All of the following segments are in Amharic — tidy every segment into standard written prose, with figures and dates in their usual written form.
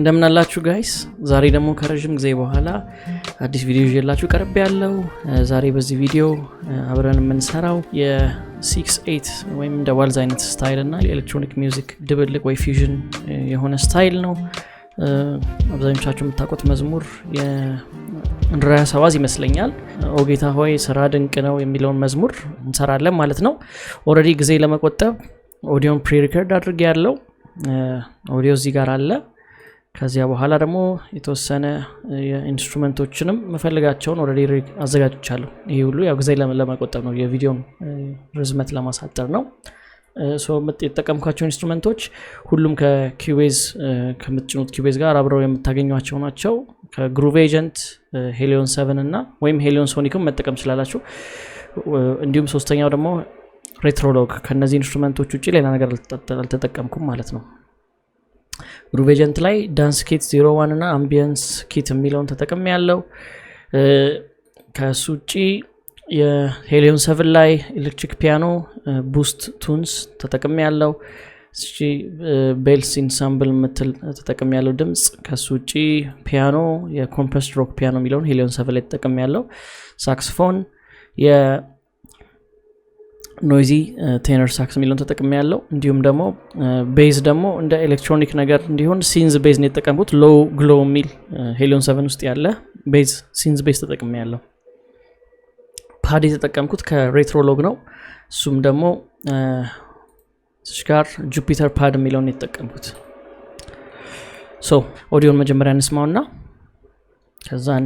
እንደምን አላችሁ ጋይስ? ዛሬ ደግሞ ከረጅም ጊዜ በኋላ አዲስ ቪዲዮ ይዤላችሁ ቀርብ ያለው። ዛሬ በዚህ ቪዲዮ አብረን የምንሰራው የ6/8 ወይም እንደ ዋልዝ አይነት ስታይል እና የኤሌክትሮኒክ ሚውዚክ ድብልቅ ወይ ፊውዥን የሆነ ስታይል ነው። አብዛኞቻችሁ የምታውቁት መዝሙር የእንድሪያስ አዋዝ ይመስለኛል። ኦ ጌታ ሆይ ስራ ድንቅ ነው የሚለውን መዝሙር እንሰራለን ማለት ነው። ኦልሬዲ ጊዜ ለመቆጠብ ኦዲዮን ፕሪ ሪከርድ አድርጌ ያለው ኦዲዮ እዚህ ጋር አለ። ከዚያ በኋላ ደግሞ የተወሰነ የኢንስትሩመንቶችንም መፈልጋቸውን ኦልሬዲ አዘጋጅቻለሁ። ይሄ ሁሉ ያው ጊዜ ለመቆጠብ ነው፣ የቪዲዮን ርዝመት ለማሳጠር ነው። የተጠቀምኳቸው ኢንስትሩመንቶች ሁሉም ከኪቤዝ ከምትጭኑት ኪቤዝ ጋር አብረው የምታገኟቸው ናቸው። ከግሩቭ ኤጀንት፣ ሄሊዮን 7 እና ወይም ሄሊዮን ሶኒክም መጠቀም ትችላላችሁ። እንዲሁም ሶስተኛው ደግሞ ሬትሮሎግ። ከነዚህ ኢንስትሩመንቶች ውጪ ሌላ ነገር አልተጠቀምኩም ማለት ነው። ግሩቭ ኤጀንት ላይ ዳንስ ኪት 01 እና አምቢየንስ ኪት የሚለውን ተጠቅሜ ያለው። ከሱ ውጪ የሄሊዮን 7 ላይ ኤሌክትሪክ ፒያኖ ቡስት ቱንስ ተጠቅሜ ያለው። እሺ ቤልስ ኢንሳምብል ምትል ተጠቅሜ ያለው ድምጽ። ከሱ ውጪ ፒያኖ የኮምፕረስድ ሮክ ፒያኖ የሚለውን ሄሊዮን 7 ላይ ተጠቅሜ ያለው። ሳክስፎን ኖይዚ ቴነር ሳክስ የሚለውን ተጠቅሜ ያለው። እንዲሁም ደግሞ ቤዝ ደግሞ እንደ ኤሌክትሮኒክ ነገር እንዲሆን ሲንዝ ቤዝ ነው የተጠቀምኩት። ሎው ግሎ የሚል ሄሊዮን 7 ውስጥ ያለ ቤዝ ሲንዝ ቤዝ ተጠቅሜ ያለው። ፓድ የተጠቀምኩት ከሬትሮሎግ ነው። እሱም ደግሞ ጋር ጁፒተር ፓድ የሚለውን የተጠቀምኩት። ኦዲዮን መጀመሪያ እንስማውና ከዛን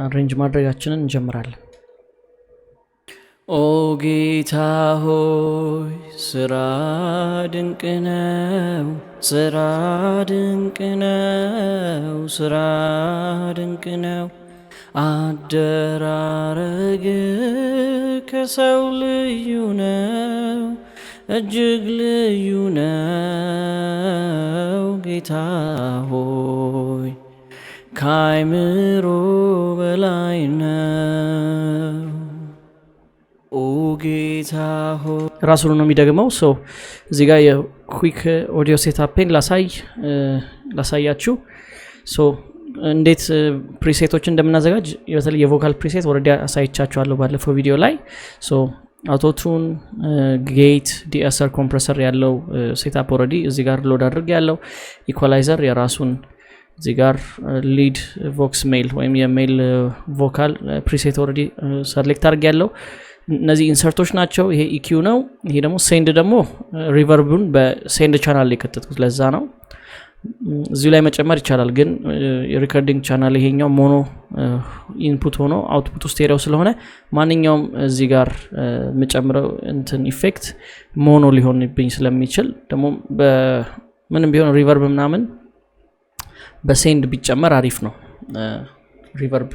አሬንጅ ማድረጋችንን እንጀምራለን። ኦ ጌታ ሆይ ስራ ድንቅ ነው፣ ስራ ድንቅ ነው፣ ስራ ድንቅ ነው። አደራረግ ከሰው ልዩ ነው፣ እጅግ ልዩ ነው። ጌታ ሆይ ከአእምሮ በላይ ነው። ኦ ጌታ ሆይ ራሱን ነው የሚደግመው። እዚህ ጋር የኩዊክ ኦዲዮ ሴታፔን ላሳያችሁ። እንዴት ፕሪሴቶች እንደምናዘጋጅ በተለይ የቮካል ፕሪሴት ወረዲ አሳይቻችኋለሁ ባለፈው ቪዲዮ ላይ። አውቶቱን፣ ጌት፣ ዲኤስአር ኮምፕረሰር ያለው ሴታፕ ወረዲ እዚህ ጋር ሎድ አድርግ ያለው። ኢኳላይዘር የራሱን እዚህ ጋር ሊድ ቮክስ ሜል ወይም የሜል ቮካል ፕሪሴት ወረዲ ሰሌክት አድርግ ያለው። እነዚህ ኢንሰርቶች ናቸው። ይሄ ኢኪዩ ነው። ይሄ ደግሞ ሴንድ ደግሞ ሪቨርቡን በሴንድ ቻናል ላይ ከተትኩት፣ ለዛ ነው። እዚሁ ላይ መጨመር ይቻላል፣ ግን የሪከርዲንግ ቻናል ይሄኛው ሞኖ ኢንፑት ሆኖ አውትፑት ስቴሪዮ ስለሆነ ማንኛውም እዚህ ጋር መጨመረው እንትን ኢፌክት ሞኖ ሊሆንብኝ ስለሚችል ደግሞ ምንም ቢሆን ሪቨርብ ምናምን በሴንድ ቢጨመር አሪፍ ነው። ሪቨርብ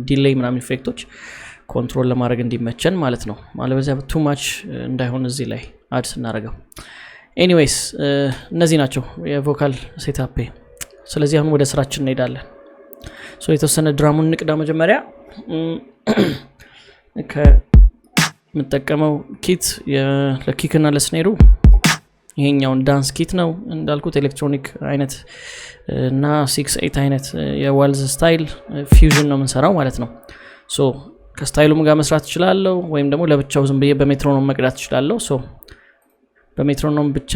ዲሌይ ምናምን ኢፌክቶች ኮንትሮል ለማድረግ እንዲመቸን ማለት ነው። ማለበዚያ ቱ ማች እንዳይሆን እዚህ ላይ አድ ስናደርገው። ኤኒዌይስ እነዚህ ናቸው የቮካል ሴታፔ። ስለዚህ አሁን ወደ ስራችን እንሄዳለን። የተወሰነ ድራሙን ንቅዳ። መጀመሪያ ከምጠቀመው ኪት ለኪክ እና ለስኔሩ ይሄኛውን ዳንስ ኪት ነው እንዳልኩት፣ ኤሌክትሮኒክ አይነት እና 6/8 አይነት የዋልዝ ስታይል ፊውዥን ነው የምንሰራው ማለት ነው። ከስታይሉም ጋር መስራት እችላለሁ፣ ወይም ደግሞ ለብቻው ዝም ብዬ በሜትሮኖም መቅዳት እችላለሁ። በሜትሮኖም ብቻ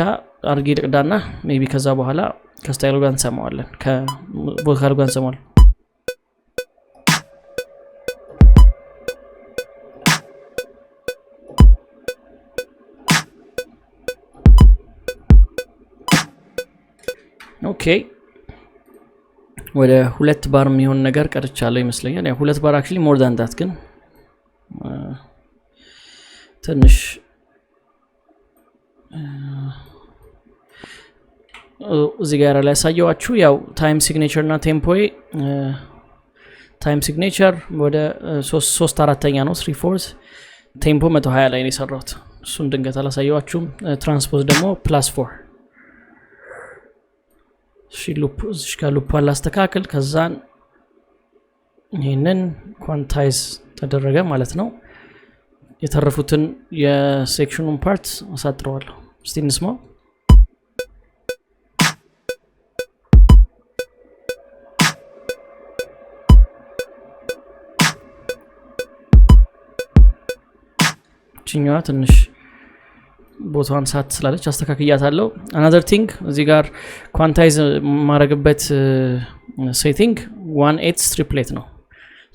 አድርጌ ልቅዳና ሜቢ ከዛ በኋላ ከስታይሉ ጋር እንሰማዋለን፣ ከቮካሉ ጋር እንሰማዋለን። ኦኬ ወደ 2 ባር የሚሆን ነገር ቀርቻለሁ ይመስለኛል። ያው 2 ባር አክቹሊ ሞር ዳን ዳት፣ ግን ትንሽ እዚህ ጋር ላይ ያሳየዋችሁ ያው ታይም ሲግኔቸር እና ቴምፖ። ታይም ሲግኔቸር ወደ 3/4 ነው፣ 3/4። ቴምፖ 120 ላይ ነው የሰራሁት፣ እሱን ድንገት አላሳየዋችሁም። ትራንስፖዝ ደግሞ +4። ሉፕ እዚህ ጋር ሉፕን ላስተካክል። ከዛን ይሄንን ኳንታይዝ ተደረገ ማለት ነው። የተረፉትን የሴክሽኑን ፓርት አሳጥረዋለሁ። እስቲ እንስማው። ቺኛዋ ትንሽ ቦታዋን ሳት ስላለች አስተካክያታለሁ another thing እዚህ ጋር ኳንታይዝ ማረግበት ሴቲንግ 1/8 triplet ነው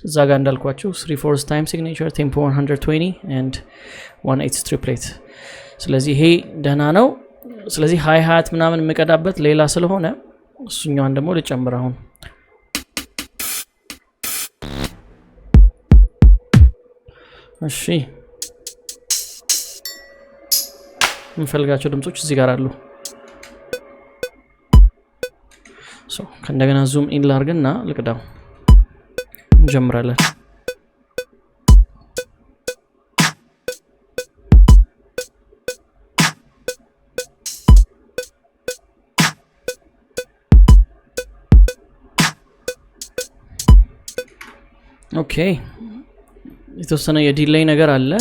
እዛ ጋር እንዳልኳችሁ 3/4 time signature tempo 120 and 1/8 triplet ስለዚህ ይሄ ደህና ነው ስለዚህ ሃይ ሃት ምናምን መቀዳበት ሌላ ስለሆነ እሱኛውን ደግሞ ልጨምር አሁን እሺ እንፈልጋቸው ድምጾች እዚህ ጋር አሉ ሶ ከእንደገና ዙም ኢን ላርግና ልቅዳው እንጀምራለን ኦኬ የተወሰነ የዲሌይ ነገር አለ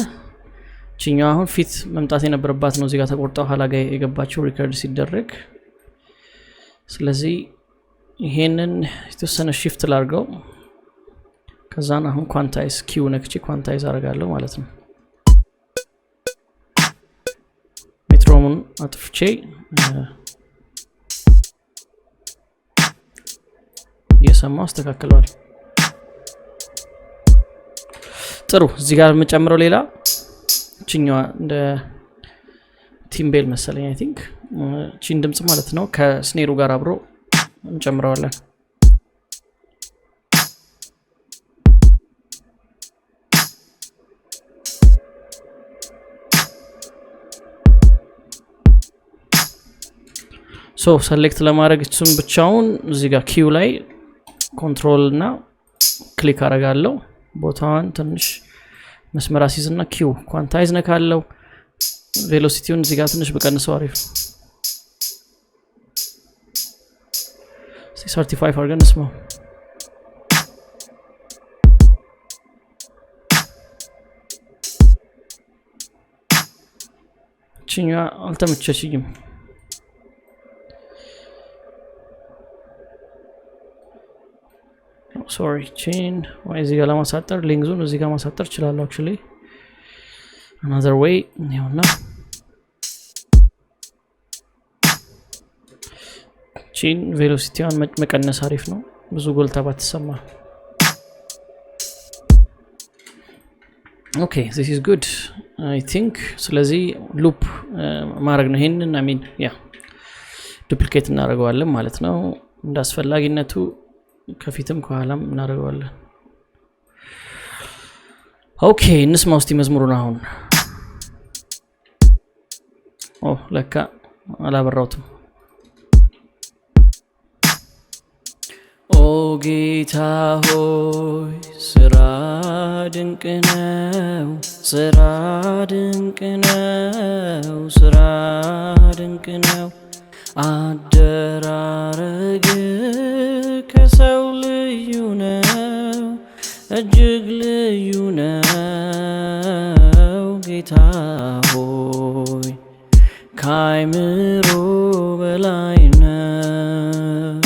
ቺኛው አሁን ፊት መምጣት የነበረባት ነው እዚህ ጋር ተቆርጣው ኋላ ጋር የገባችው ሪከርድ ሲደረግ ስለዚህ ይሄንን የተወሰነ shift ላርገው ከዛን አሁን ኳንታይዝ ኪው ነክቼ ኳንታይዝ አደርጋለሁ ማለት ነው ሜትሮኑን አጥፍቼ የሰማው አስተካክለዋል ጥሩ እዚህ ጋር መጨመረው ሌላ ቺኛዋ እንደ ቲምቤል መሰለኝ አይ ቲንክ ቺን ድምጽ ማለት ነው ከስኔሩ ጋር አብሮ እንጨምረዋለን ሶ ሰሌክት ለማድረግ እሱን ብቻውን እዚህ ጋር ኪው ላይ ኮንትሮል እና ክሊክ አደርጋለሁ ቦታውን ትንሽ መስመር አሲዝና ኪው ኳንታይዝ ነካለው ቬሎሲቲውን እዚህ ጋር ትንሽ በቀንሰው አሪፍ 35 አድርገን እንስማው ቺኛዋ አልተመቸችኝም sorry chain why is it gala masatter link zone እዚህ ጋር ማሳጠር ይችላል actually another way ነውና chain velocity-ን መቀነስ አሪፍ ነው ብዙ ጎልታ ባትሰማ okay this is good I think ስለዚህ loop ማድረግ ነው ይሄንን I mean yeah duplicate እናደርገዋለን ማለት ነው እንዳስፈላጊነቱ ከፊትም ከኋላም እናደርገዋለን ኦኬ እንስማው እስቲ መዝሙሩን አሁን ለካ አላበራውትም ኦ ጌታ ሆይ ስራ ድንቅ ነው ስራ ድንቅ ነው ስራ ድንቅ ነው አደራረግ ከሰው ልዩ ነው እጅግ ልዩ ነው ጌታ ሆይ ካይምሮ በላይ ነው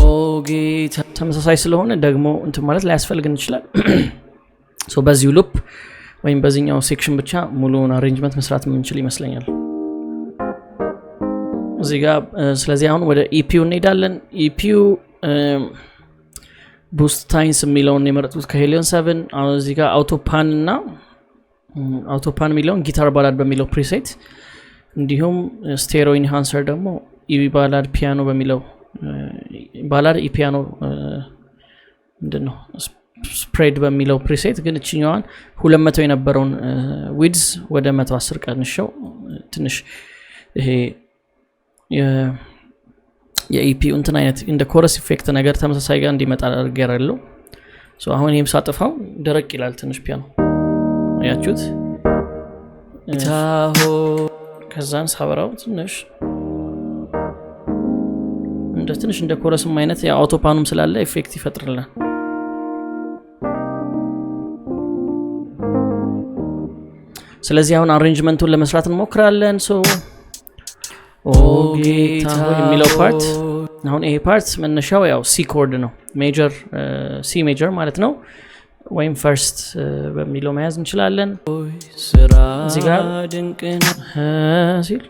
ኦ ጌታ ተመሳሳይ ስለሆነ ደግሞ እንትን ማለት ላይ ያስፈልግን ይችላል ሶ በዚሁ ሉፕ ወይም በዚህኛው ሴክሽን ብቻ ሙሉውን አሬንጅመንት መስራት የምንችል ይመስለኛል እዚህ ጋር ስለዚህ አሁን ወደ ኢፒዩ እንሄዳለን ኢፒዩ ቡስት ታይምስ የሚለውን የመረጥኩት ከሄሊዮን 7 አሁን እዚህ ጋር አውቶፓን እና አውቶፓን የሚለውን ጊታር ባላድ በሚለው ፕሪሴት እንዲሁም ስቴሪዮ ኢንሃንሰር ደግሞ ኢቢ ባላድ ፒያኖ በሚለው ባላድ ኢፒያኖ ምንድነው ስፕሬድ በሚለው ፕሪሴት ግን እቺኛዋን 200 የነበረውን ዊድዝ ወደ 110 ቀንሸው ትንሽ ይሄ የኢፒዩ እንትን አይነት እንደ ኮረስ ኢፌክት ነገር ተመሳሳይ ጋር እንዲመጣ አድርጌራለሁ ሶ አሁን ይሄም ሳጥፋው ደረቅ ይላል ትንሽ ፒያኖ ያያችሁት ታሆ ከዛን ሳበራው ትንሽ እንደ ኮረስም አይነት ያ አውቶፓኑም ስላለ ኢፌክት ይፈጥርልናል ስለዚህ አሁን አሬንጅመንቱን ለመስራት እንሞክራለን ሶ ጌታ የሚለው ፓርት አሁን ይሄ ፓርት መነሻው ያው ሲ ኮርድ ነው ሜጀር ሲ ሜጀር ማለት ነው ወይም ፈርስት በሚለው መያዝ እንችላለን። እዚህ ጋር ሲል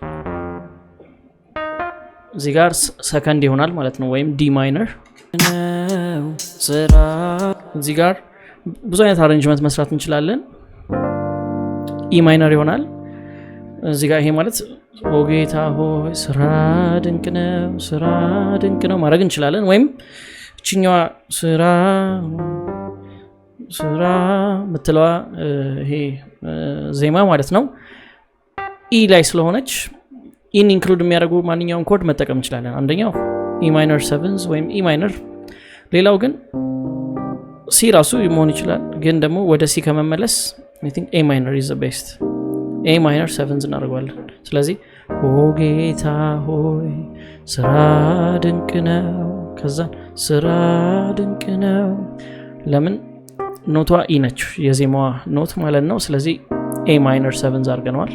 እዚህ ጋር ሰከንድ ይሆናል ማለት ነው ወይም ዲ ማይነር። እዚህ ጋር ብዙ አይነት አሬንጅመንት መስራት እንችላለን። ኢ ማይነር ይሆናል እዚህ ጋር። ይሄ ማለት ኦ ጌታ ሆይ ስራ ድንቅ ነው ስራ ድንቅ ነው ማድረግ እንችላለን። ወይም እችኛዋ ስራ ምትለዋ ይሄ ዜማ ማለት ነው ኢ ላይ ስለሆነች ኢን ኢንክሉድ የሚያደርጉ ማንኛውን ኮድ መጠቀም እንችላለን። አንደኛው ኢ ማይነር 7 ወይም ኢ ማይነር። ሌላው ግን ሲ ራሱ መሆን ይችላል። ግን ደግሞ ወደ ሲ ከመመለስ I think A minor is the best. A minor 7 እናደርጋለን። ስለዚህ ኦ ጌታ ሆይ ስራ ድንቅ ነው ከዛ ስራ ድንቅ ነው። ለምን ኖቷ ኢ ነች የዜማዋ ኖት ማለት ነው። ስለዚህ A minor 7 አድርገናል።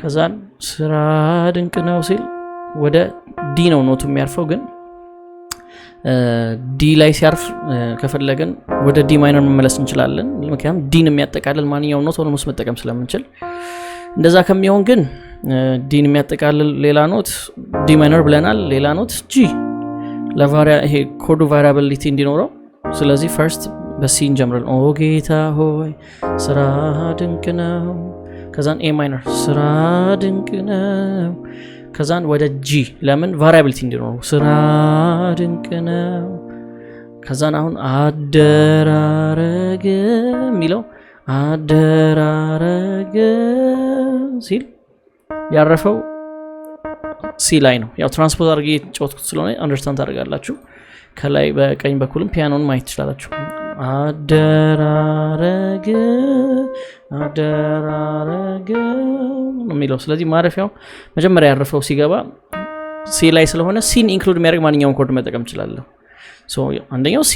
ከዛ ስራ ድንቅ ነው ሲል ወደ ዲ ነው ኖቱ የሚያርፈው። ግን ዲ ላይ ሲያርፍ ከፈለግን ወደ ዲ ማይነር መመለስ እንችላለን። ምክንያቱም ዲን የሚያጠቃልል ማንኛውም ኖት ኦልሞስት መጠቀም ስለምንችል። እንደዛ ከሚሆን ግን ዲን የሚያጠቃልል ሌላ ኖት ዲ ማይነር ብለናል። ሌላ ኖት ጂ ይሄ ኮዱ ቫሪያቢሊቲ እንዲኖረው። ስለዚህ ፈርስት በሲ እንጀምራለን። ኦ ጌታ ሆይ ስራ ድንቅ ነው። ከዛን ኤ ማይነር ስራ ድንቅ ነው። ከዛን ወደ ጂ ለምን ቫሪያቢሊቲ እንዲኖረው ስራ ድንቅ ነው። ከዛን አሁን አደራረገ የሚለው አደራረገ ሲል ያረፈው ሲ ላይ ነው። ያው ትራንስፖዝ አድርጌ ጫወትኩት ስለሆነ አንደርስታንድ ታደርጋላችሁ። ከላይ በቀኝ በኩልም ፒያኖን ማየት ትችላላችሁ። አደራረገ የሚለው ስለዚህ ማረፊያው መጀመሪያ ያረፈው ሲገባ ሲ ላይ ስለሆነ ሲን ኢንክሉድ የሚያደርግ ማንኛውም ኮድ መጠቀም እንችላለን። አንደኛው ሲ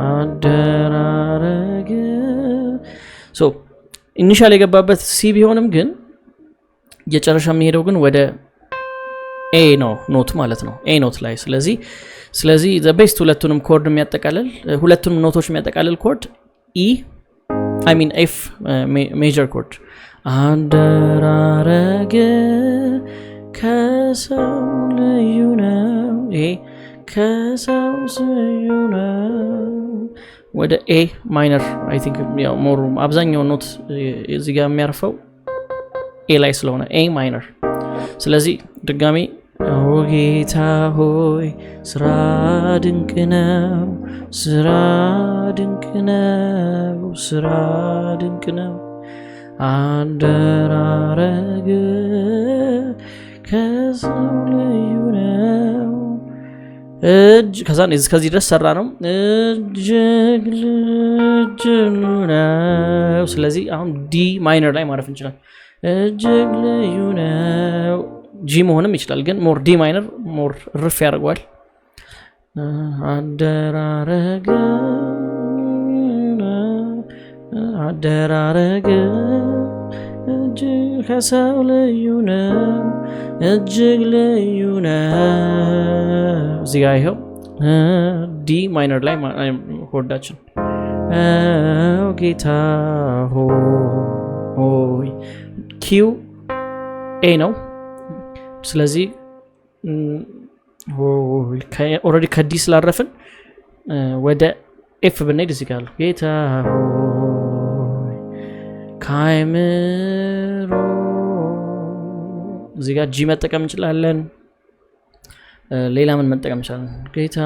አደራረገ ኢኒሻል የገባበት ሲ ቢሆንም ግን የጨረሻ የሚሄደው ግን ወደ ኤ ነው ኖት ማለት ነው ኤ ኖት ላይ። ስለዚህ the best ሁለቱንም ኮድ የሚያጠቃልል ሁለቱንም ኖቶች የሚያጠቃልል ኮድ ኢ I mean F major chord አደራረገ ከሰው ልዩ ነው። ይሄ ከሰው ልዩ ነው ወደ ኤ ማይነር I think ያው ሞር አብዛኛው ኖት እዚህ ጋር የሚያርፈው ኤ ላይ ስለሆነ ኤ ማይነር። ስለዚህ ድጋሚ ኦ ጌታ ሆይ ስራ ድንቅ ነው ስራ ድንቅ ነው ስራ ድንቅ ነው አደራረገ ከሰው ልዩ ነው ከዛን እስከዚህ ድረስ ሰራ ነው እጅግ ልዩ ነው። ስለዚህ አሁን ዲ ማይነር ላይ ማረፍ እንችላለን። እጅግ ልዩ ነው ጂ መሆንም ይችላል ግን ሞር ዲ ማይነር ሞር ርፍ ያደርገዋል። አደራረገ እጅግ ከሰው ልዩ ነው እጅግ ልዩ ነው። እዚህ ጋር ይኸው ዲ ማይነር ላይ ኮርዳችን ጌታ ሆይ ኪው ኤ ነው። ስለዚህ ኦልሬዲ ከዲ ስላረፍን ወደ ኤፍ ብንሄድ እዚህ ጋር ጌታ ሆይ ካይምሮ እዚህ ጋር ጂ መጠቀም እንችላለን። ሌላ ምን መጠቀም እንችላለን? ጌታ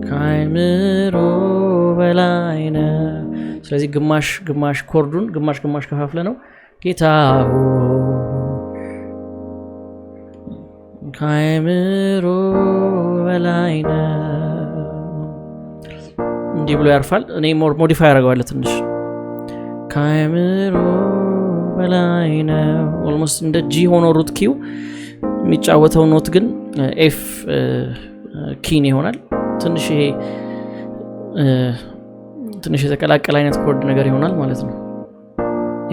ካይምሮ በላይ ነው። ስለዚህ ግማሽ ኮርዱን ግማሽ ከፋፍለ ነው ጌታ ካይምሮ በላይ ነው እንዲህ ብሎ ያርፋል። እኔ ሞዲፋይ አደርገዋለሁ ትንሽ ካይምሮ በላይ ነው። ኦልሞስት እንደ ጂ ሆኖ ሩት ኪው የሚጫወተው ኖት ግን ኤፍ ኪን ይሆናል። ትንሽ የተቀላቀለ አይነት ኮርድ ነገር ይሆናል ማለት ነው።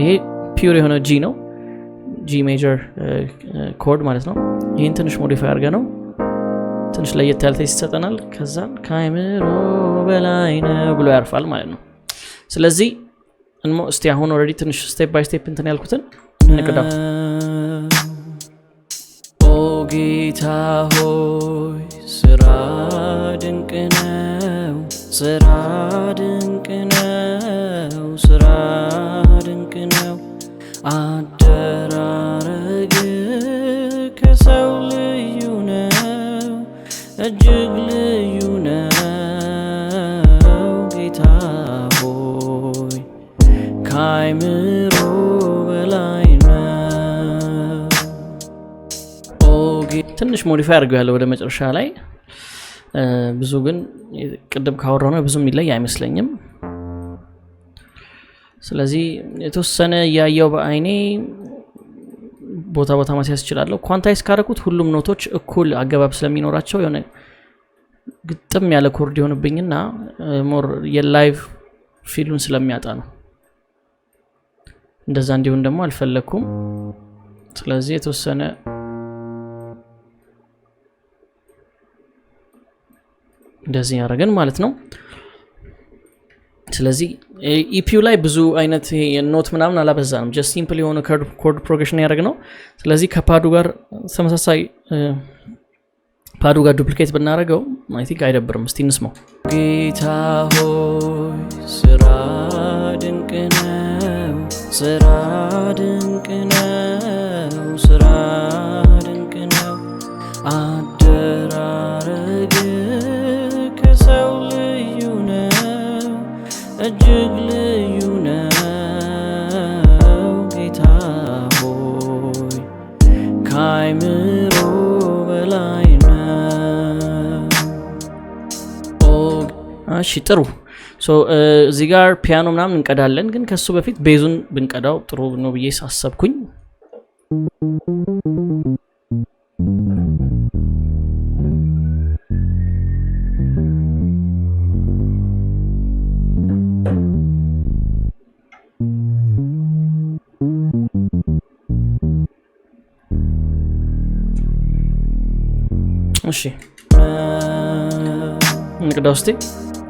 ይሄ ፒውር የሆነ ጂ ነው ጂ ሜጀር ኮርድ ማለት ነው። ይህን ትንሽ ሞዲፋይ አድርገ ነው ትንሽ ለየት ያለ ቴስት ይሰጠናል። ከዛ ካይምሮ በላይ ነው ብሎ ያርፋል ማለት ነው። ስለዚህ እስቲ አሁን ኦሬዲ ትንሽ ስቴፕ ባይ ስቴፕ እንትን ያልኩትን እንቅዳው። ኦ ጌታ ሆይ ስራ ድንቅ ነው፣ ስራ ድንቅ ነው፣ ስራ ድንቅ ነው። አደራረግ ከሰው ልዩ ነው፣ እጅግ ልዩ ነው። ጌታ ሆይ ካይምሮ በላይ ነው። ትንሽ ሞዲፋይ አድርገው ያለው ወደ መጨረሻ ላይ ብዙ ግን ቅድም ካወራው ነው ብዙም ይለይ አይመስለኝም። ስለዚህ የተወሰነ ያያው በአይኔ ቦታ ቦታ ማስያዝ ይችላል። ኳንታይዝ ካረኩት ሁሉም ኖቶች እኩል አገባብ ስለሚኖራቸው የሆነ ግጥም ያለ ኮርድ ይሆንብኝና ሞር የላይቭ ፊሉን ስለሚያጣ ነው። እንደዛ እንዲሆን ደግሞ አልፈለኩም። ስለዚህ የተወሰነ እንደዚህ ያደርገን ማለት ነው። ስለዚህ ኢፒዩ ላይ ብዙ አይነት ኖት ምናምን አላበዛንም። ጀስት ሲምፕል የሆነ ኮርድ ፕሮግሬሽን ያደርግነው። ስለዚህ ከፓዱ ጋር ተመሳሳይ ፓዱ ጋር ዱፕሊኬት ብናደርገው አይ ቲንክ አይደብርም። እስቲ እንስማው። ጌታ ሆይ ስራ ድንቅ ነው፣ ስራ ድንቅ ነው፣ ስራ ድንቅ ነው። አደራረግ ከሰው ልዩ ነው፣ እጅግ ልዩ ነው። ጌታ ሆይ ካይምሮ በላይ ነው። እሺ ጥሩ። እዚህ ጋር ፒያኖ ምናምን እንቀዳለን፣ ግን ከሱ በፊት ቤዙን ብንቀዳው ጥሩ ነው ብዬ ሳሰብኩኝ። እሺ እንቅዳው እስቲ።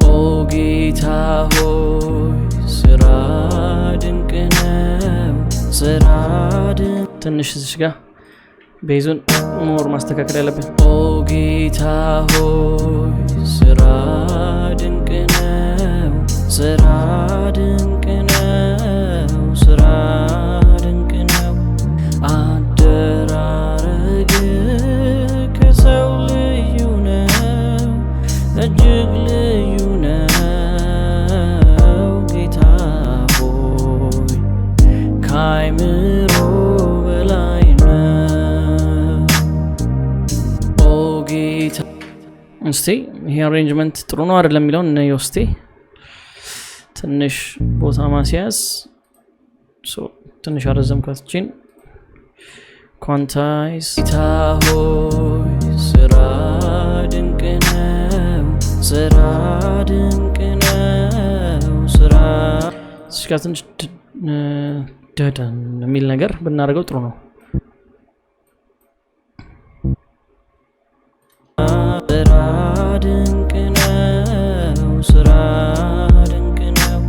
ኦ ጌታ ሆይ ስራ ድንቅ ነው፣ ስራ ድንቅ። ትንሽ እዚህ ጋር ቤዙን ሞር ማስተካከል ያለብን። ኦ ጌታ ሆይ ስራ ድንቅ ነው፣ ስራ ድንቅ ነው፣ ስራ ድንቅ ነው። አደራረግ ከሰው ልዩ ነው፣ እጅግ ልዩ ነው። ጌታ ሆይ ካይምሮ በላይ ነው። ኦ ጌታ። እስቲ ይሄ አሬንጅመንት ጥሩ ነው አይደለም የሚለውን እንየው እስቲ። ትንሽ ቦታ ማስያዝ ትንሽ አረዘምኳት እቺን። ኳንታይዝ። ጌታ ሆይ ስራ ድንቅ ነው፣ ስራ ድንቅ ነው፣ ስራ። እዚህ ጋር ትንሽ ደደን የሚል ነገር ብናደርገው ጥሩ ነው። ስራ ድንቅ ነው፣ ስራ ድንቅ ነው።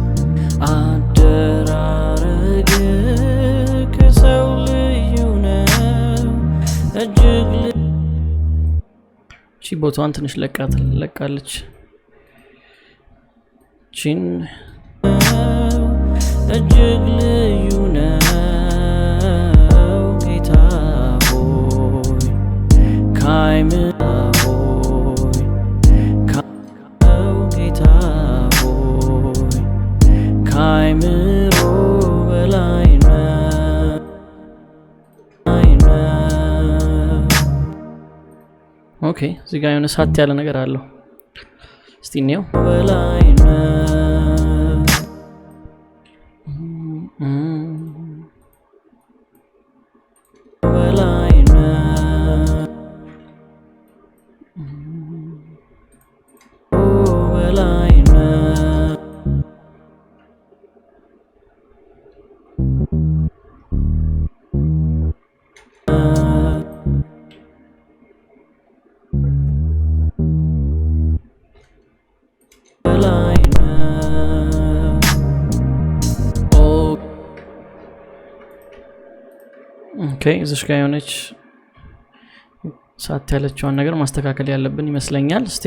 አደራረግ ከሰው ልዩ ነው፣ እጅግ እቺ ቦታዋን ትንሽ ለቃለች። ቺን እጅግ ልዩ ነው። ጌታ ሆይ ካይምሮ ጌታ ሆይ ካይምሮ በላይ ነው። ኦኬ እዚህ ጋር የሆነ ሳት ያለ ነገር አለው። እስቲ እንየው። በላይ ነው በላይ ነው በላይ ነው። ኦኬ እዚሽ ጋር የሆነች ሳት ያለችውን ነገር ማስተካከል ያለብን ይመስለኛል እስቲ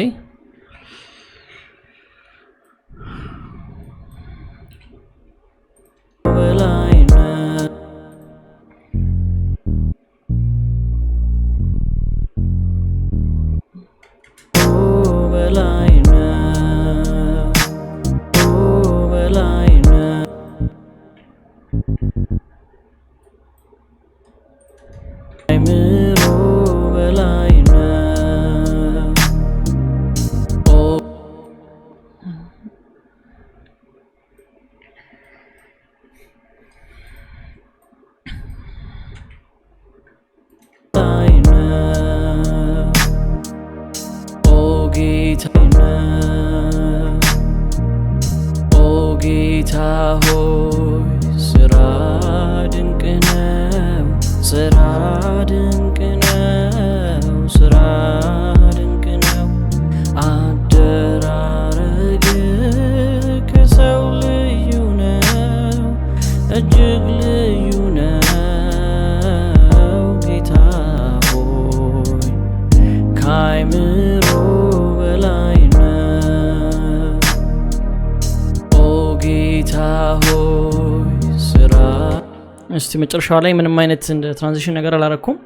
እስቲ መጨረሻው ላይ ምንም አይነት እንደ ትራንዚሽን ነገር አላረኩም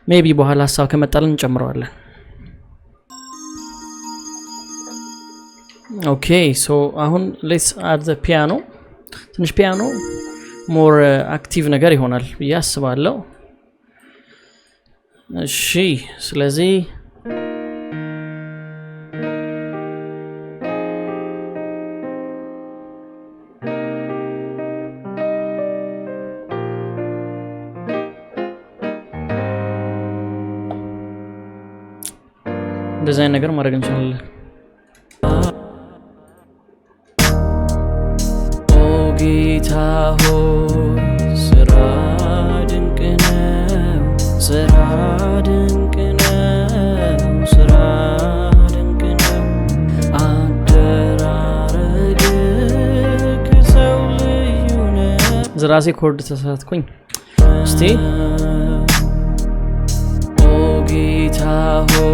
ሜቢ በኋላ ሐሳብ ከመጣልን እንጨምረዋለን ኦኬ ሶ አሁን ሌትስ አድ ዘ ፒያኖ ትንሽ ፒያኖ ሞር አክቲቭ ነገር ይሆናል ያስባለው እሺ ስለዚህ ዲዛይን ነገር ማድረግ እንችላለን ኦ ጌታ ሆይ ስራ ድንቅ ነው ስራ ድንቅ ነው ስራ ድንቅ ነው አደራረግ ከሰው ልዩ ነው ዝራሴ ኮርድ ተሳትኩኝ እስቲ ኦ ጌታ ሆይ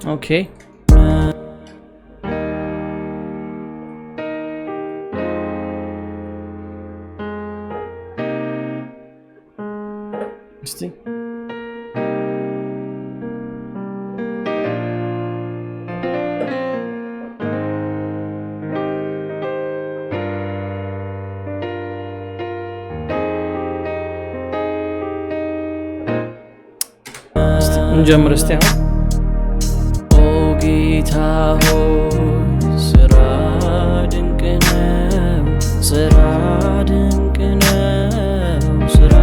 Okay. See? እንጀምር እስቲ አሁን ጌታ ሆይ ስራ ድንቅ ነው ስራ ድንቅ ነው ስራ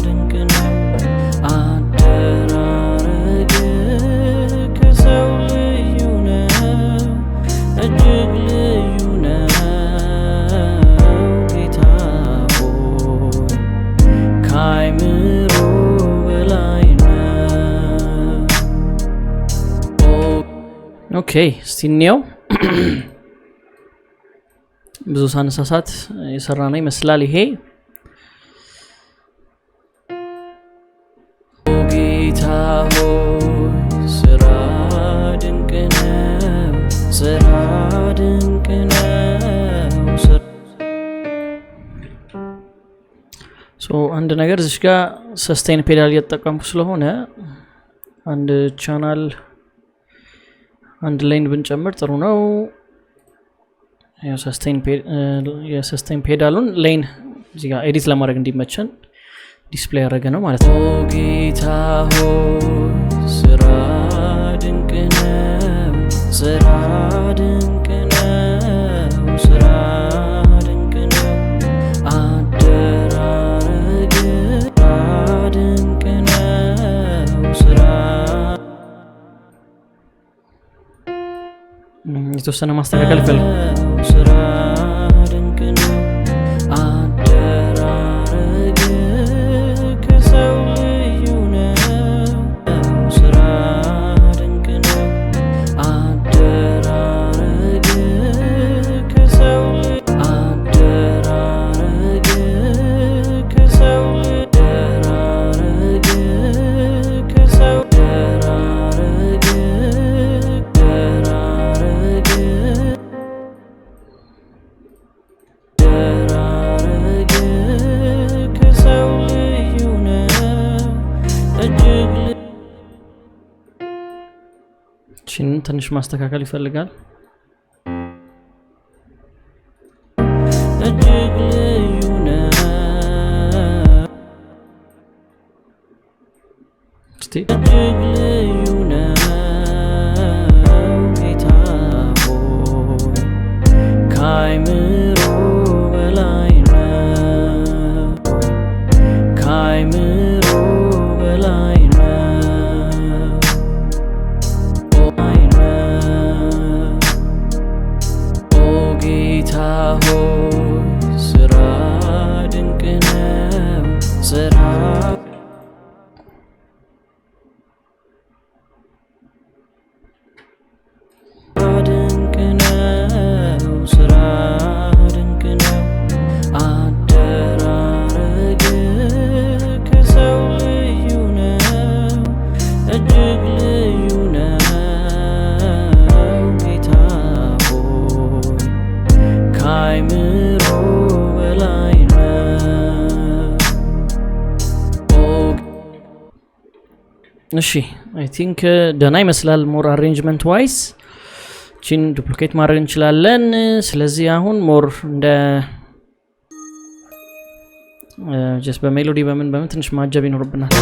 ድንቅ ነው አደራረግ ከሰው ልዩ ነው እጅግ ልዩ ነው ጌታ ሆይ ከአይምሮ Okay, ስቲኒው ብዙ ሳነሳሳት የሰራና ይመስላል ይሄ ጌታ ሆይ ስራ ድንቅ ነው ስራ ድንቅ ነው አንድ ነገር እዚህ ጋር ሰስቴን ፔዳል እየተጠቀምኩ ስለሆነ አንድ ቻናል አንድ ላይን ብንጨምር ጥሩ ነው የሰስቴን ፔዳሉን ላይን እዚህ ጋር ኤዲት ለማድረግ እንዲመቸን ዲስፕሌይ ያደረገ ነው ማለት ነው ጌታ ሆይ ስራ ድንቅ ነው ስራ ድንቅ ነው ስራ ድንቅ ነው አደራረግ ድንቅ ነው ስራ የተወሰነ ማስተካከል ይፈልጋል ስራ ድንቅ ነው አደራረግ ከሰው ልዩ ነው ስራ ድንቅ ነው አደራረግ ከሰው ልዩ ቺን ትንሽ ማስተካከል ይፈልጋል እሺ አይ ቲንክ ደና ይመስላል ሞር አሬንጅመንት ዋይስ ቺን ዱፕሊኬት ማድረግ እንችላለን ስለዚህ አሁን ሞር እንደ ጀስት በሜሎዲ በምን ትንሽ ማጀብ ይኖርብናል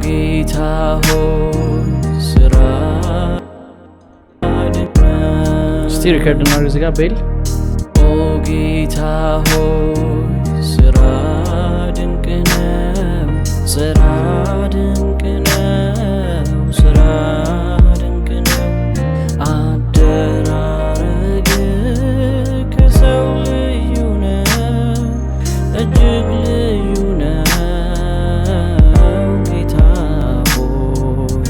ጌታ ሆይ ስራ እስቲ ሪከርድ እናድርግ እዚህ ጋር ቤል ጌታ ሆይ ስራ ድንቅ ነው ስራ ድንቅ ነው ስራ ድንቅ ነው አደራረግ ከሰው ልዩ ነው እጅግ ልዩ ነው ጌታ ሆይ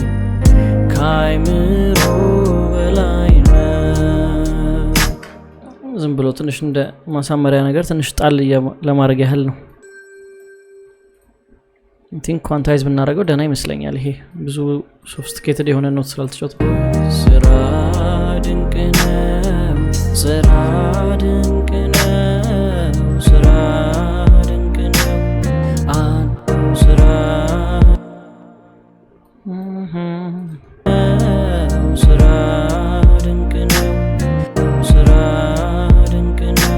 ከአይምሮ በላይ ነው ዝም ብሎ ትንሽ እንደ ማሳመሪያ ነገር ትንሽ ጣል ለማድረግ ያህል ነው I think quantize ብናደርገው ደና ይመስለኛል ይሄ ብዙ ሶፊስቲኬትድ የሆነ ኖት ስላልተጫወተ ስራ ድንቅ ነው ስራ ድንቅ ነው ስራ ድንቅ ነው ስራ ስራ ድንቅ ነው ስራ ድንቅ ነው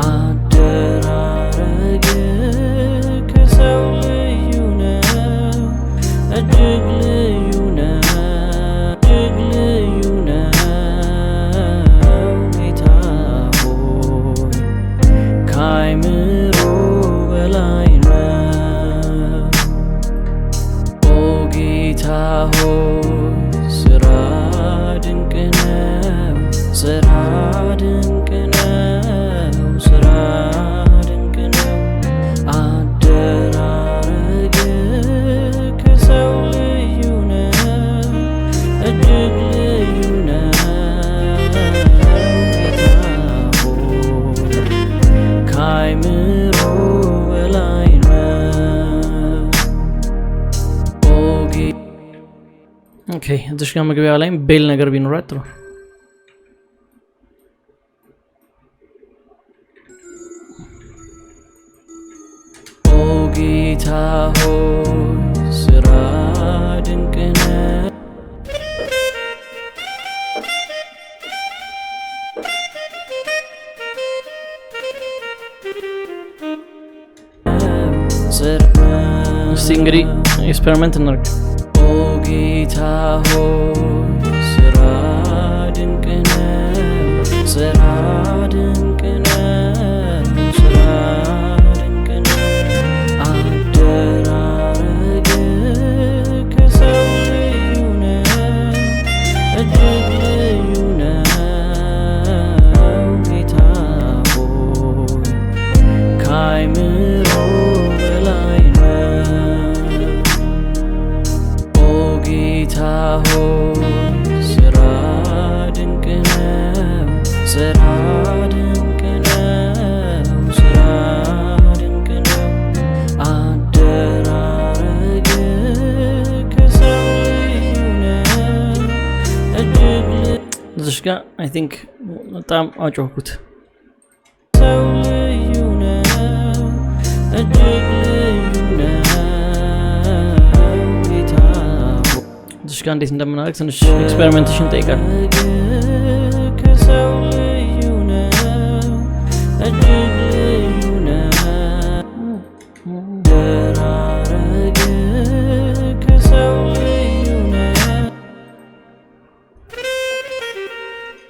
አደራረግ ከሰው እጅግ ልዩ ነው እጅግ ልዩ ነው ጌታ ሆይ ከአይምሮ በላይ ነው ኦ ጌታ ሆይ ስራ ድንቅ ነው ስራ ድንቅ ነው ስራ ድንቅ ነው አደራረግ ኦኬ እዚህ ጋር መግቢያው ላይ ቤል ነገር ቢኖራት ጥሩ ኦ ጌታ ሆይ ስራ ድንቅ ነው እስቲ እንግዲህ ኤክስፐሪመንት እናድርግ ጌታ ሆይ ስራ ድንቅ ነው ስራ ድንቅ ነው ስራ ድንቅ ነው አደራረግ ከሰው ልዩ ነው እጅግ ልዩ ነው ጌታ ሆይ ከአይምሮ በላይ ጌታ ሆይ ስራ ድንቅ ነው ስራ ድንቅ ነው ስራ ድንቅ ነው አደራረግ ከሰው ልዩ ነው እጅግ እዚህ ጋር አይ ቲንክ በጣም አጮህኩት ሰው ልዩ ነው እጅግ ልዩ ነው ጌታ እዚህ ጋር እንዴት እንደምናደርግ ትንሽ ኤክስፔሪሜንቴሽን ጠይቃል ከሰው ልዩ ነው እጅግ ልዩ ነው ደራረግ ከሰው ልዩ ነው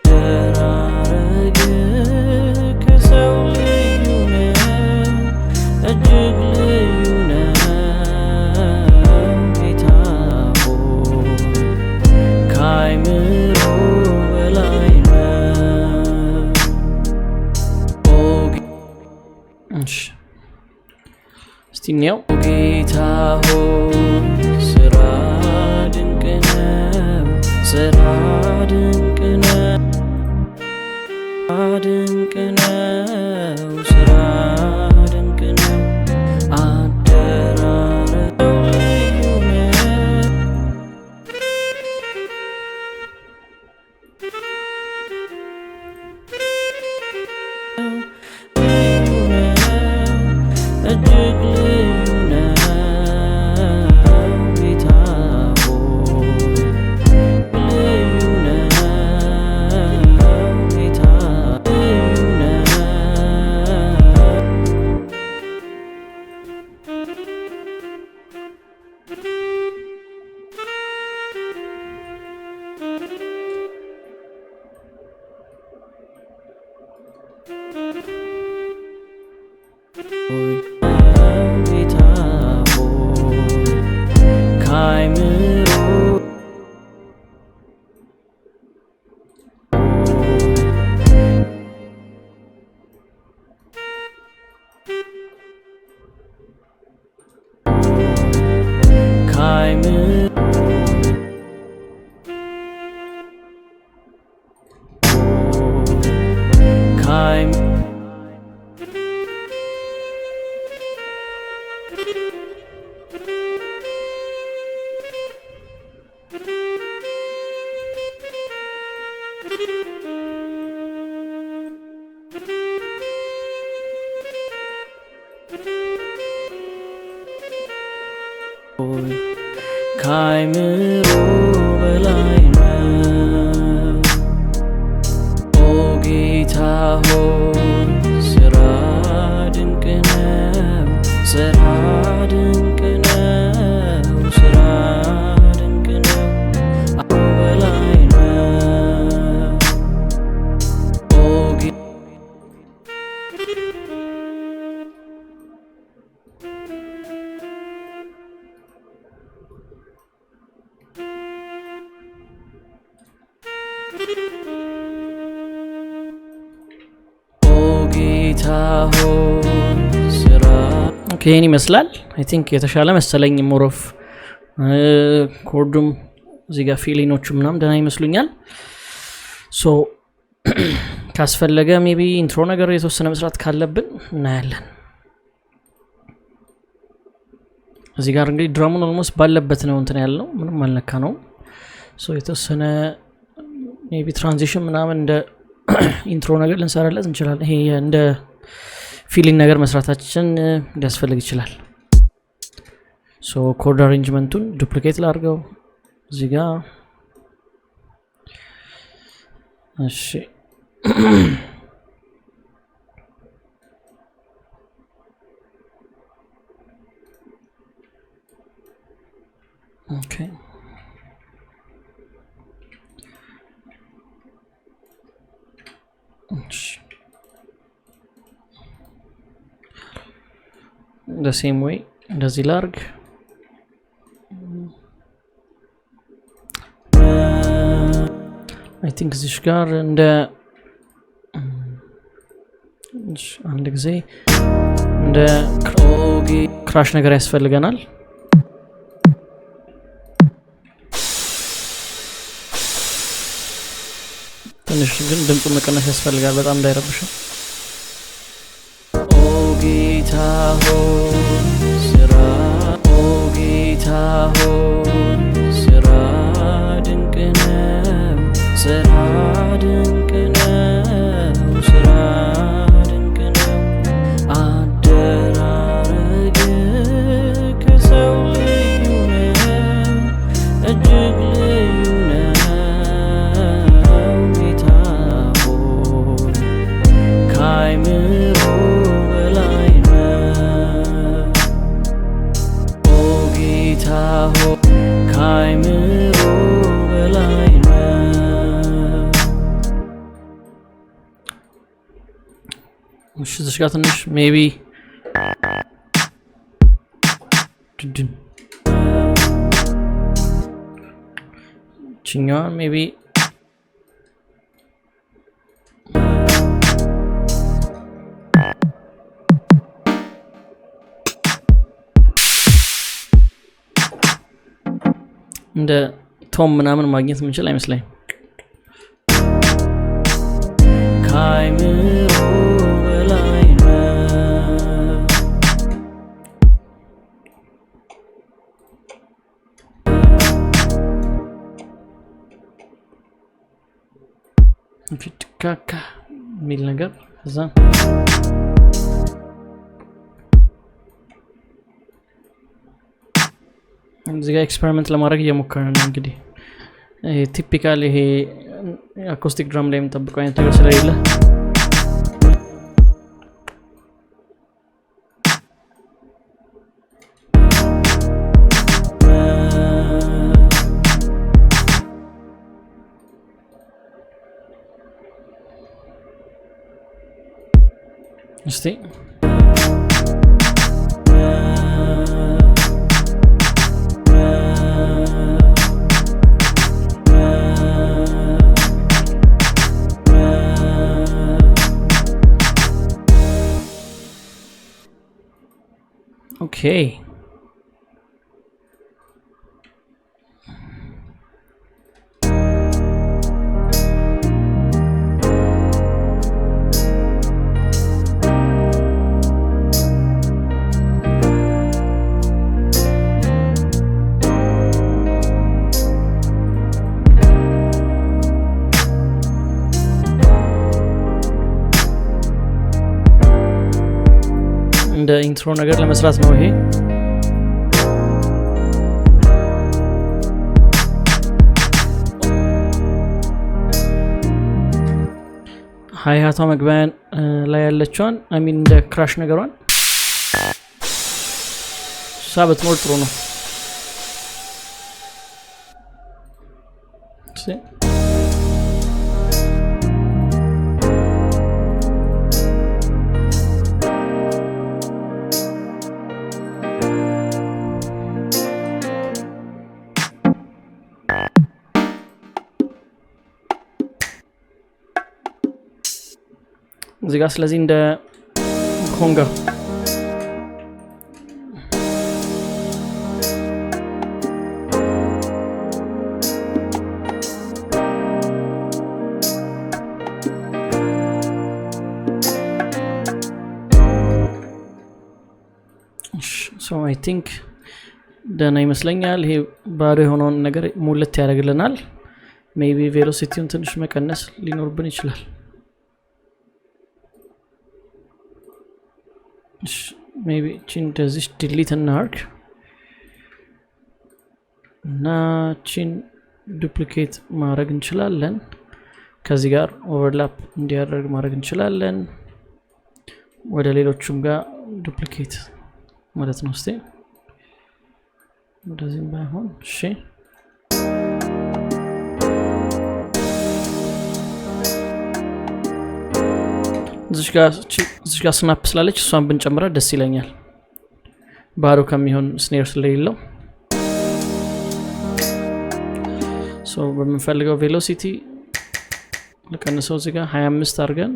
ደራረግ ከሰው ልዩ ነው እጅግ ልዩ ነው ጌታ ሆይ ከአእምሮ በላይ ነው እስቲ እንየው ጌታ ሆይ ስራ ድንቅ ነው ስራ ድንቅ ነው ድንቅ ነው ስራ ድንቅ ነው አደራረግ ልዩ ነው ልዩ ነው እጅግ ልዩ ነው ጌታ ሆይ ልዩ ነው ጌታ ልዩ ነው ጌታ ሆይ ከአእምሮ ከአእምሮ በላይ ነው ኦ ጌታ ሆይ ስራ ድንቅ ነው ስራ ድንቅ ነው ስራ ድንቅ ነው በላይ ነው ኦ ጌታ ሆይ ስራ ይህን ይመስላል አይ ቲንክ የተሻለ መሰለኝ ሞሮፍ ኮርዱም እዚህ ጋር ፊሊኖቹ ምናምን ደህና ይመስሉኛል ሶ ካስፈለገ ሜቢ ኢንትሮ ነገር የተወሰነ መስራት ካለብን እናያለን እዚህ ጋር እንግዲህ ድራሙን ኦልሞስት ባለበት ነው እንትን ያለው ምንም አልነካ ነው ሶ የተወሰነ ሜቢ ትራንዚሽን ምናምን እንደ ኢንትሮ ነገር ልንሰራለት እንችላለን ይሄ እንደ ፊሊንግ ነገር መስራታችን ሊያስፈልግ ይችላል ሶ ኮርድ አሬንጅመንቱን ዱፕሊኬት ላድርገው እዚህ ጋር እሺ ኦኬ the same way እንደዚህ ላርግ I think እዚህ ጋር እንደ አንድ ጊዜ እንደ ክራሽ ነገር ያስፈልገናል ትንሽ ግን ድምፁ መቀነስ ያስፈልጋል በጣም እንዳይረብሽው ኦ ጌታ ሆይ ስራ ኦ ጌታ ሆይ ስራ ድንቅ ነው ስራ ድንቅ ነው ስራ ድንቅ ነው አደራረግ እዚህ ጋር ትንሽ ሜቢ ችኛዋን ሜቢ እንደ ቶም ምናምን ማግኘት የምንችል አይመስለኝም። ካይምሮ በላይ ፊትካካ የሚል ነገር እዛ እዚህ ጋር ኤክስፐሪመንት ለማድረግ እየሞከርን ነው። እንግዲህ ቲፒካል ይሄ አኮስቲክ ድራም ላይ የምንጠብቀው አይነት ነገር ስለሌለ እስቲ Okay. እንደ ኢንትሮ ነገር ለመስራት ነው ይሄ። ሃይሃቷ መግቢያን ላይ ያለችዋን አሚን እንደ ክራሽ ነገሯን ሳበት ሞር ጥሩ ነው። እዚህ ጋር ስለዚህ እንደ ኮንጋ so I think ደህና ይመስለኛል። ይሄ ባዶ የሆነውን ነገር ሙልት ያደርግልናል። ሜቢ ቬሎሲቲውን ትንሽ መቀነስ ሊኖርብን ይችላል። maybe chin does delete and arc na chin duplicate ማድረግ እንችላለን። ከዚህ ጋር ኦቨርላፕ እንዲያደርግ ማድረግ እንችላለን። ወደ ሌሎችም ጋር ዱፕሊኬት ማለት ነው። እስቲ ወደዚህም ባይሆን እሺ እዚህ ጋር ስናፕ ስላለች እሷን ብንጨምራ ደስ ይለኛል። ባዶ ከሚሆን ስኔር ስለሌለው ሶ በምንፈልገው ቬሎሲቲ ለቀንሰው እዚህ ጋር 25 አድርገን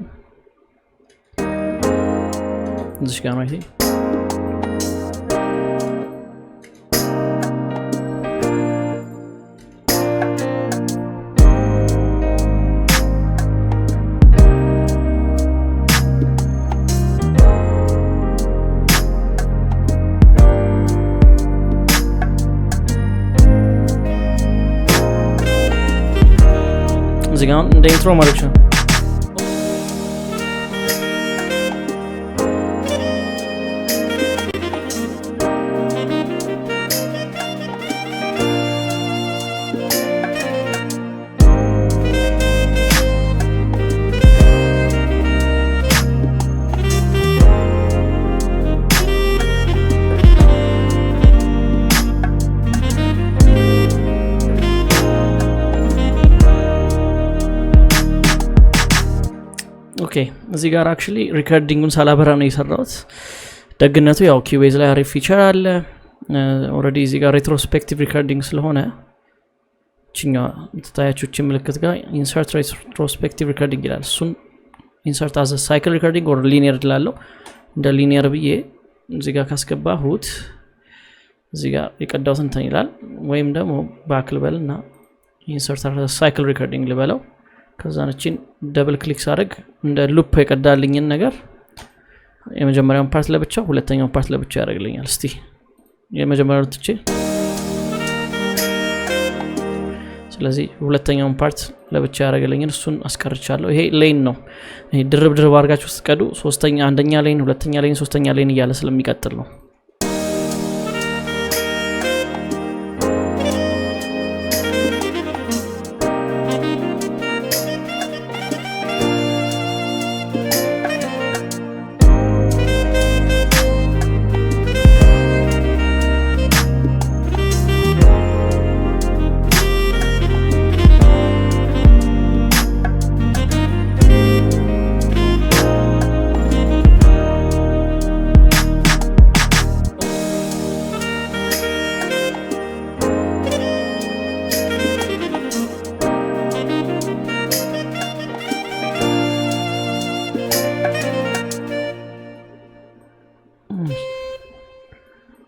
እዚህ ጋር ነው ይሄ እዚህ ጋር እንደ ኢንትሮ ማለት ነው። ኦኬ እዚህ ጋር actually ሪከርዲንጉን ሳላበራ ነው የሰራሁት ደግነቱ ያው ኪቤዝ ላይ አሪፍ ፊቸር አለ ኦሬዲ እዚህ ጋር ሬትሮስፔክቲቭ ሪከርዲንግ ስለሆነ ቺኛ ተታያችሁት ምልክት ጋር ኢንሰርት ሬትሮስፔክቲቭ ሪከርዲንግ ይላል እሱን ኢንሰርት አዝ ሳይክል ሪከርዲንግ ኦር ሊኒየር ይላል እንደ ሊኒየር ብዬ እዚህ ጋር ካስገባሁት እዚህ ጋር የቀዳውት እንትን ይላል ወይም ደግሞ ባክ ልበልና ኢንሰርት አዝ ሳይክል ሪከርዲንግ ልበለው ከዛነችን ደብል ክሊክ ሳደርግ እንደ ሉፕ የቀዳልኝን ነገር የመጀመሪያውን ፓርት ለብቻው ሁለተኛውን ፓርት ለብቻው ያደርግልኛል እስቲ የመጀመሪያው ትቼ ስለዚህ ሁለተኛውን ፓርት ለብቻው ያደርግልኝን እሱን አስቀርቻለሁ ይሄ ሌን ነው ይሄ ድርብ አድርጋችሁ ስትቀዱ ሶስተኛ አንደኛ ሌን ሁለተኛ ሌን ሶስተኛ ሌን እያለ ስለሚቀጥል ነው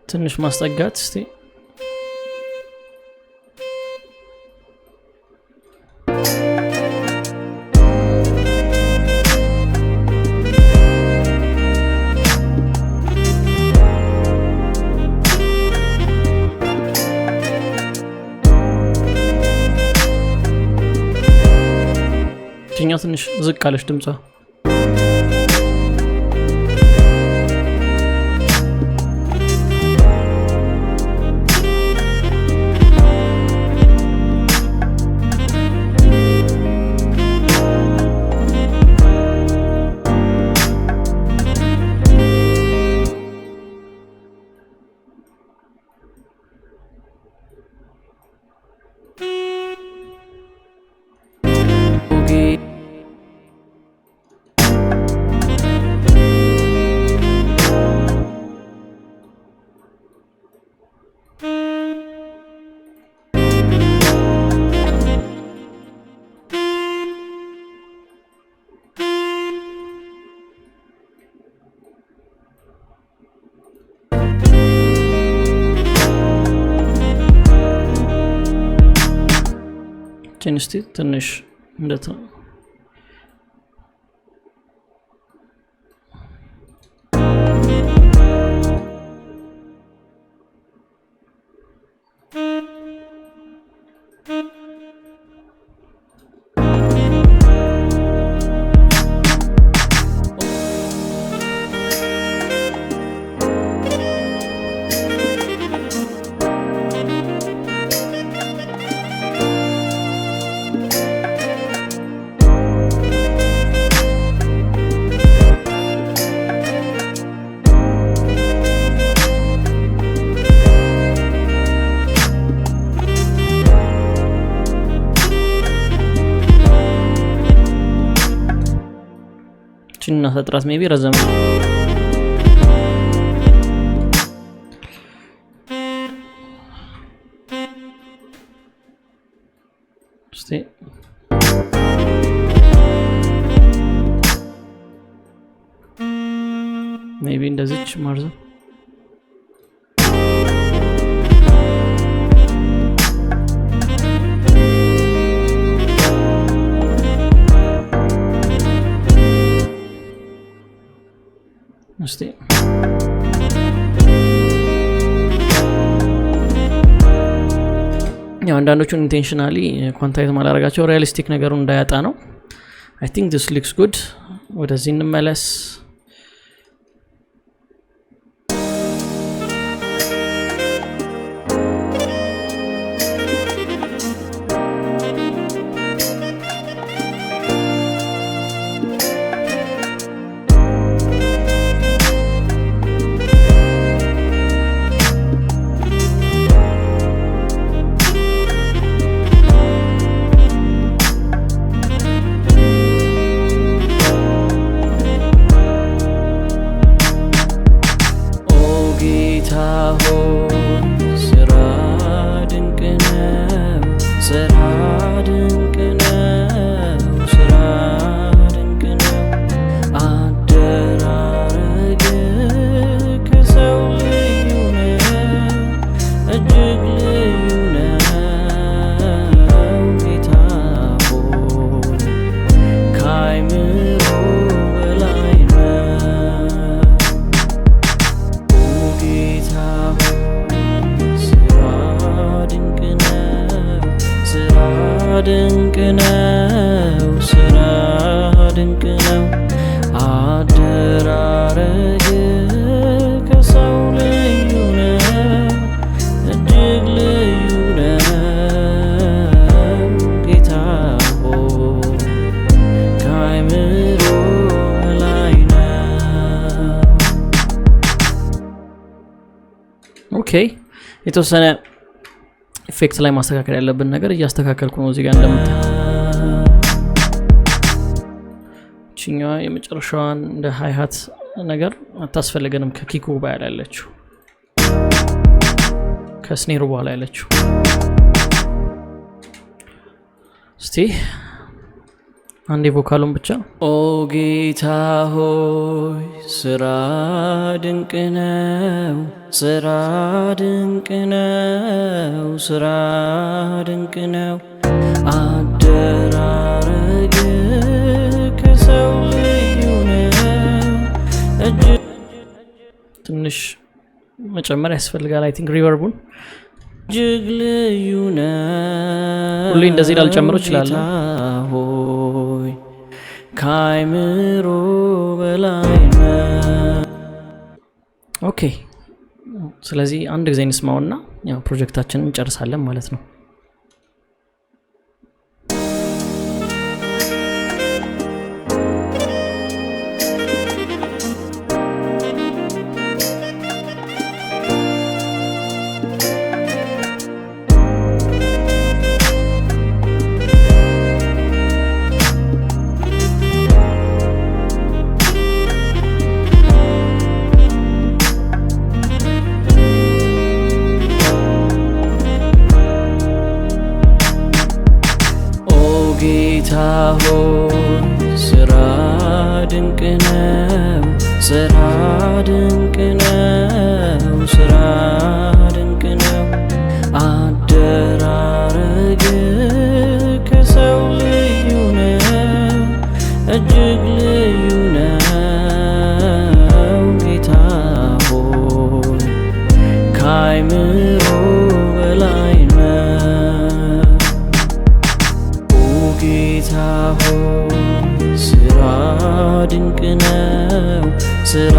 ትንሽ ማስጠጋት እስቲ ትንሽ ዝቅ አለሽ ድምጿ ትንሽ እንደታ ችንና ተጥራት ሜቢ ረዘም እስቲ ሜቢ እንደዚህ ማርዘም እስቲ ያው አንዳንዶቹን ኢንቴንሽናሊ ኳንታይዝ ማላረጋቸው ሪያሊስቲክ ነገሩን እንዳያጣ ነው I think this looks good ወደዚህ እንመለስ ጌታ ሆይ ስራ ድንቅ ነው ስራ ድንቅ ነው ስራ ድንቅ ነው አደራረግ ከሰው ልዩ ነው እጅግ ልዩ ነው ጌታ ሆይ ከአይምሮ በላይ ነው ጌታ ሆይ ስራ ድንቅ ነው ስራ ድንቅ ነው ስራ ድንቅ ነው አደራረግ ከሰው ልዩ ነው እጅግ ልዩ ነው ጌታ ሆይ ከአይምሮ በላይ ነው። ኦኬ የተወሰነ ኢፌክት ላይ ማስተካከል ያለብን ነገር እያስተካከልኩ ነው እዚህ ጋር እንደምታዩት ቺኛዋ የመጨረሻዋን እንደ ሃይሃት ነገር አታስፈልገንም ከኪኩ በኋላ ያለችው ከስኔሩ በኋላ ያለችው እስቲ አንዴ ቮካሉን ብቻ ኦ ጌታ ሆይ ስራ ድንቅ ነው ስራ ድንቅ ነው ስራ ድንቅ ነው አደራረግ ከሰው ልዩ ነው ትንሽ መጨመር ያስፈልጋል አይ ቲንክ ሪቨርቡን እጅግ ልዩ ነው ሁሌ እንደዚህ ላልጨምሮ እችላለሁ ሆይ ከአይምሮ በላይ ነው ኦኬ ስለዚህ አንድ ጊዜ እንስማውና ያው ፕሮጀክታችንን እንጨርሳለን ማለት ነው ጌታ ሆይ ስራ ድንቅ ነው ስራ ድንቅ ነው ስራ ድንቅ ነው አደራረግ ከሰው ልዩ ነው እጅግ ልዩ ነው ጌታ ሆይ ከአይምሮ በላይ ጌታ ሆይ ስራ ድንቅ ነው ስራ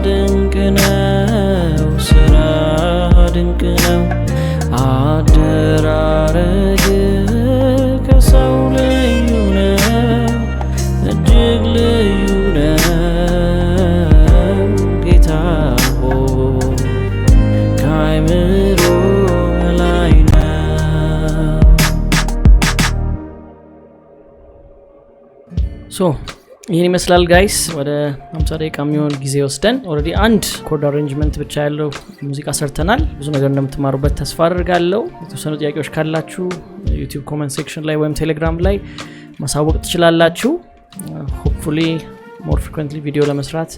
ድንቅ ነው ስራ ድንቅ ነው አደራረግ ከሰው ልዩ ነው እጅግ ልዩ ነው ጌታ ሆይ ከአይምሮ በላይ ይህን ይመስላል ጋይስ ወደ 50 ደቂቃ የሚሆን ጊዜ ወስደን ኦልሬዲ አንድ ኮርድ አሬንጅመንት ብቻ ያለው ሙዚቃ ሰርተናል ብዙ ነገር እንደምትማሩበት ተስፋ አድርጋለሁ የተወሰኑ ጥያቄዎች ካላችሁ ዩቲዩብ ኮሜንት ሴክሽን ላይ ወይም ቴሌግራም ላይ ማሳወቅ ትችላላችሁ ሆፕፉሊ ሞር ፍሪኩዌንትሊ ቪዲዮ ለመስራት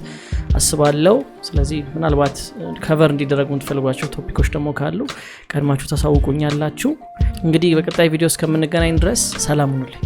አስባለሁ ስለዚህ ምናልባት ከቨር እንዲደረጉ የምትፈልጓቸው ቶፒኮች ደግሞ ካሉ ቀድማችሁ ታሳውቁኛላችሁ እንግዲህ በቀጣይ ቪዲዮ እስከምንገናኝ ድረስ ሰላም ሁኑልኝ